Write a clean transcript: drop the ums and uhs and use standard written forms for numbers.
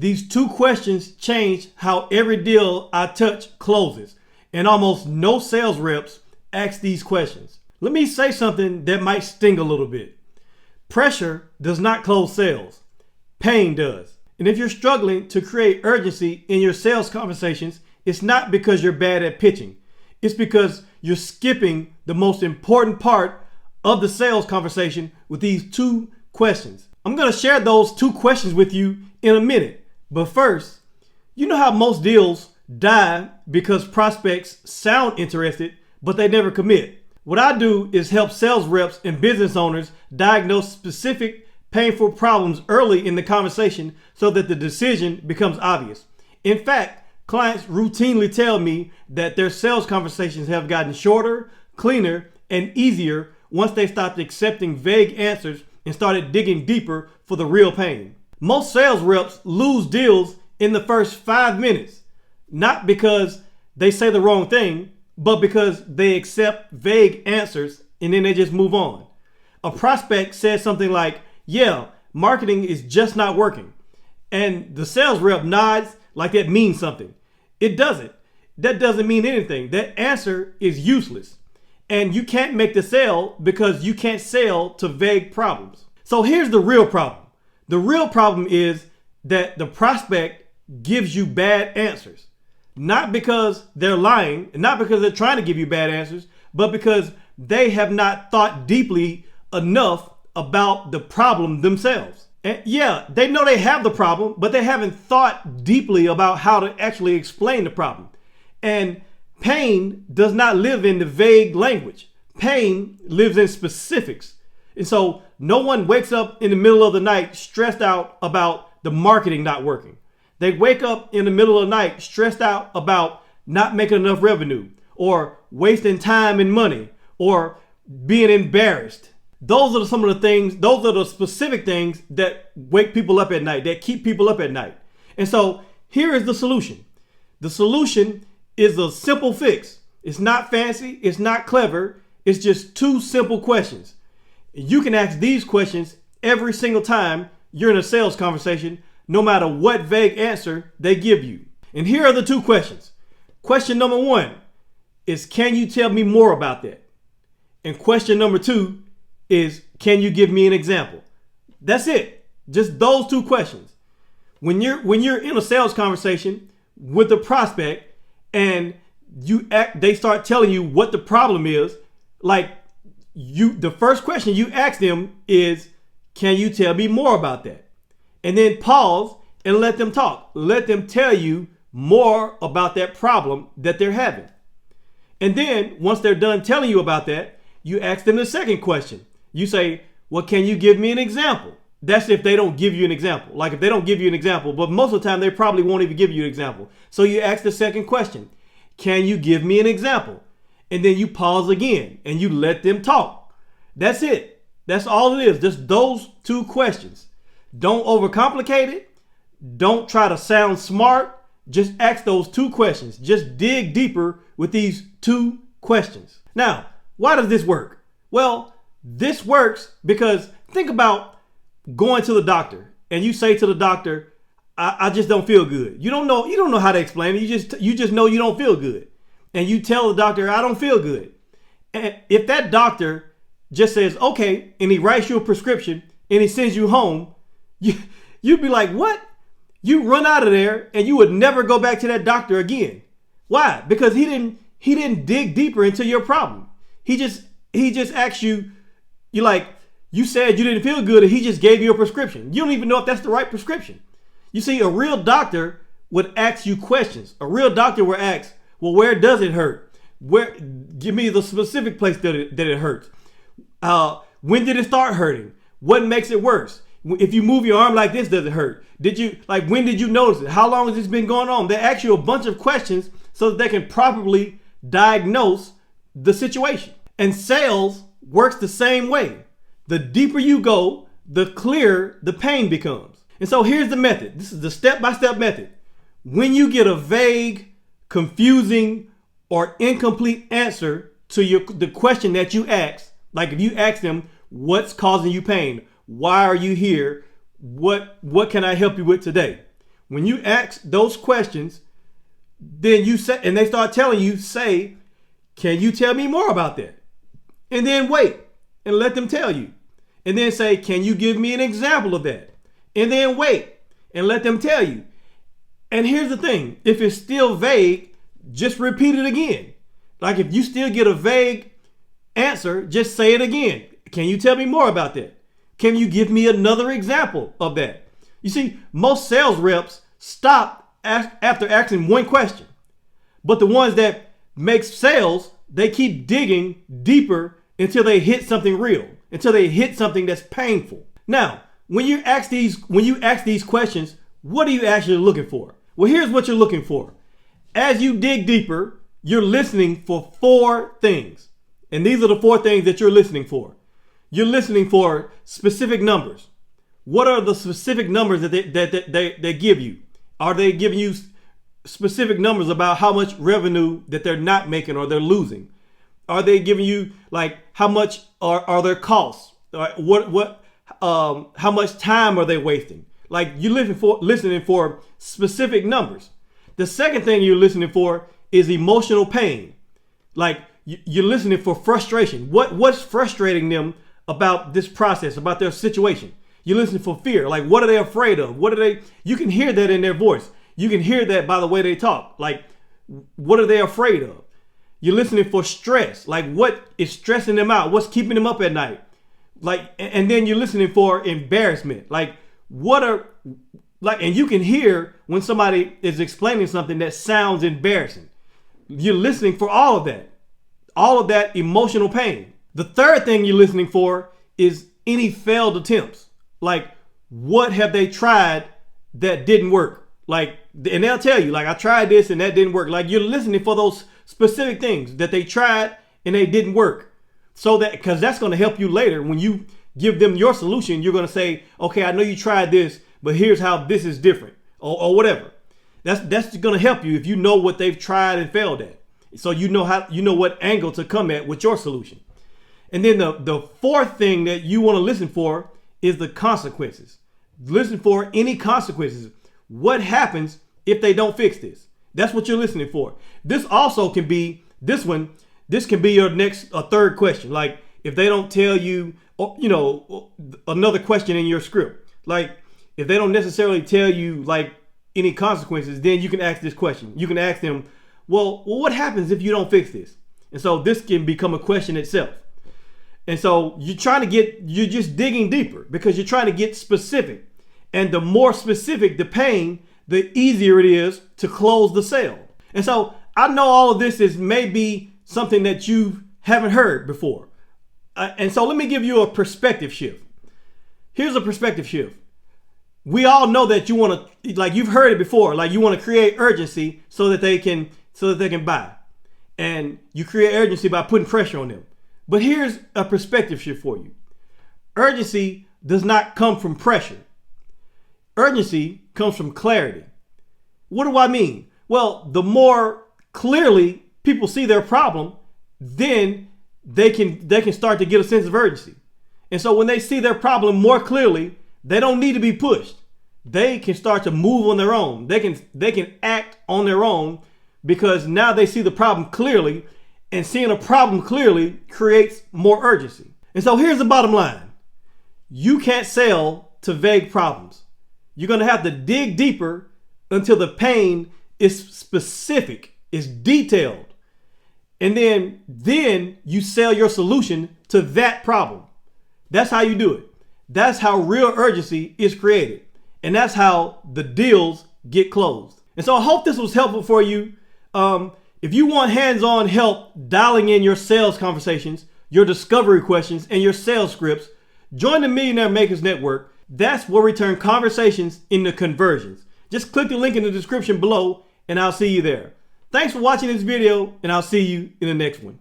These two questions change how every deal I touch closes, and almost no sales reps ask these questions. Let me say something that might sting a little bit. Pressure does not close sales. Pain does. And if you're struggling to create urgency in your sales conversations, it's not because you're bad at pitching. It's because you're skipping the most important part of the sales conversation with these two questions. I'm going to share those two questions with you in a minute. But first, you know how most deals die because prospects sound interested, but they never commit. What I do is help sales reps and business owners diagnose specific painful problems early in the conversation so that the decision becomes obvious. In fact, clients routinely tell me that their sales conversations have gotten shorter, cleaner, and easier once they stopped accepting vague answers and started digging deeper for the real pain. Most sales reps lose deals in the first 5 minutes, not because they say the wrong thing, but because they accept vague answers and then they just move on. A prospect says something like, "Yeah, marketing is just not working." And the sales rep nods like that means something. It doesn't. That doesn't mean anything. That answer is useless. And you can't make the sale because you can't sell to vague problems. So here's the real problem. The real problem is that the prospect gives you bad answers. Not because they're lying, and not because they're trying to give you bad answers, but because they have not thought deeply enough about the problem themselves. And yeah, they know they have the problem, but they haven't thought deeply about how to actually explain the problem. And pain does not live in the vague language. Pain lives in specifics. And so no one wakes up in the middle of the night stressed out about the marketing not working. They wake up in the middle of the night stressed out about not making enough revenue, or wasting time and money, or being embarrassed. Those are some of the things, those are the specific things that wake people up at night, that keep people up at night. And so here is the solution. The solution is a simple fix. It's not fancy, it's not clever, it's just two simple questions. You can ask these questions every single time you're in a sales conversation, no matter what vague answer they give you. And here are the two questions. Question number one is, can you tell me more about that? And question number two is, can you give me an example? That's it. Just those two questions. When you're in a sales conversation with the prospect and they start telling you what the problem is, the first question you ask them is, can you tell me more about that? And then pause and let them talk. Let them tell you more about that problem that they're having. And then once they're done telling you about that, you ask them the second question. You say, well, can you give me an example? That's if they don't give you an example. Like if they don't give you an example, but most of the time they probably won't even give you an example. So you ask the second question, can you give me an example? And then you pause again and you let them talk. That's it. That's all it is. Just those two questions. Don't overcomplicate it. Don't try to sound smart. Just ask those two questions. Just dig deeper with these two questions. Now, why does this work? Well, this works because think about going to the doctor and you say to the doctor, I just don't feel good. You don't know how to explain it. You just know you don't feel good. And you tell the doctor, I don't feel good. And if that doctor just says, okay, and he writes you a prescription and he sends you home, you'd be like, what? You run out of there and you would never go back to that doctor again. Why? Because he didn't dig deeper into your problem. He just asked you, you said you didn't feel good and he just gave you a prescription. You don't even know if that's the right prescription. You see, a real doctor would ask you questions. A real doctor would ask, well, where does it hurt? Give me the specific place that it hurts. When did it start hurting? What makes it worse? If you move your arm like this, does it hurt? When did you notice it? How long has this been going on? They ask you a bunch of questions so that they can properly diagnose the situation. And sales works the same way. The deeper you go, the clearer the pain becomes. And so here's the method. This is the step-by-step method. When you get a vague, confusing, or incomplete answer to the question that you ask, like if you ask them, what's causing you pain? Why are you here? What can I help you with today? When you ask those questions, then you say, and they start telling you, say, can you tell me more about that? And then wait and let them tell you. And then say, can you give me an example of that? And then wait and let them tell you. And here's the thing, if it's still vague, just repeat it again. Like if you still get a vague answer, just say it again. Can you tell me more about that? Can you give me another example of that? You see, most sales reps stop after asking one question. But the ones that make sales, they keep digging deeper until they hit something real, until they hit something that's painful. Now, when you ask these questions, what are you actually looking for? Well, here's what you're looking for. As you dig deeper, you're listening for 4 things. And these are the 4 things that you're listening for. You're listening for specific numbers. What are the specific numbers that they give you? Are they giving you specific numbers about how much revenue that they're not making or they're losing? Are they giving you like how much are their costs? How much time are they wasting? Like you're listening for specific numbers. The second thing you're listening for is emotional pain. Like you're listening for frustration. What's frustrating them about this process, about their situation? You're listening for fear. Like what are they afraid of? You can hear that in their voice. You can hear that by the way they talk. Like what are they afraid of? You're listening for stress. Like what is stressing them out? What's keeping them up at night? Like, and then you're listening for embarrassment. Like and you can hear when somebody is explaining something that sounds embarrassing. You're listening for all of that emotional pain. The third thing you're listening for is any failed attempts. Like, what have they tried that didn't work? Like, and they'll tell you, like, I tried this and that didn't work. Like, you're listening for those specific things that they tried and they didn't work. So that, because that's going to help you later when you give them your solution, you're going to say, okay, I know you tried this, but here's how this is different or whatever. That's going to help you if you know what they've tried and failed at. So you know what angle to come at with your solution. And then the fourth thing that you want to listen for is the consequences. Listen for any consequences. What happens if they don't fix this? That's what you're listening for. This also can be this can be your next third question. Like if they don't tell you, another question in your script. Like if they don't necessarily tell you like any consequences, then you can ask this question. You can ask them, well, what happens if you don't fix this? And so this can become a question itself. And so you're just digging deeper because you're trying to get specific. And the more specific the pain, the easier it is to close the sale. And so I know all of this is maybe something that you haven't heard before. And so let me give you a perspective shift. Here's a perspective shift. We all know that you want to, like you've heard it before, like you want to create urgency so that they can buy. And you create urgency by putting pressure on them. But here's a perspective shift for you. Urgency does not come from pressure. Urgency comes from clarity. What do I mean? Well, the more clearly people see their problem, then they can start to get a sense of urgency. And so when they see their problem more clearly, they don't need to be pushed. They can start to move on their own. They can act on their own because now they see the problem clearly, and seeing a problem clearly creates more urgency. And so here's the bottom line. You can't sell to vague problems. You're going to have to dig deeper until the pain is specific, is detailed. And then you sell your solution to that problem. That's how you do it. That's how real urgency is created. And that's how the deals get closed. And so I hope this was helpful for you. If you want hands-on help dialing in your sales conversations, your discovery questions, and your sales scripts, join the Millionaire Makers Network. That's where we turn conversations into conversions. Just click the link in the description below and I'll see you there. Thanks for watching this video and I'll see you in the next one.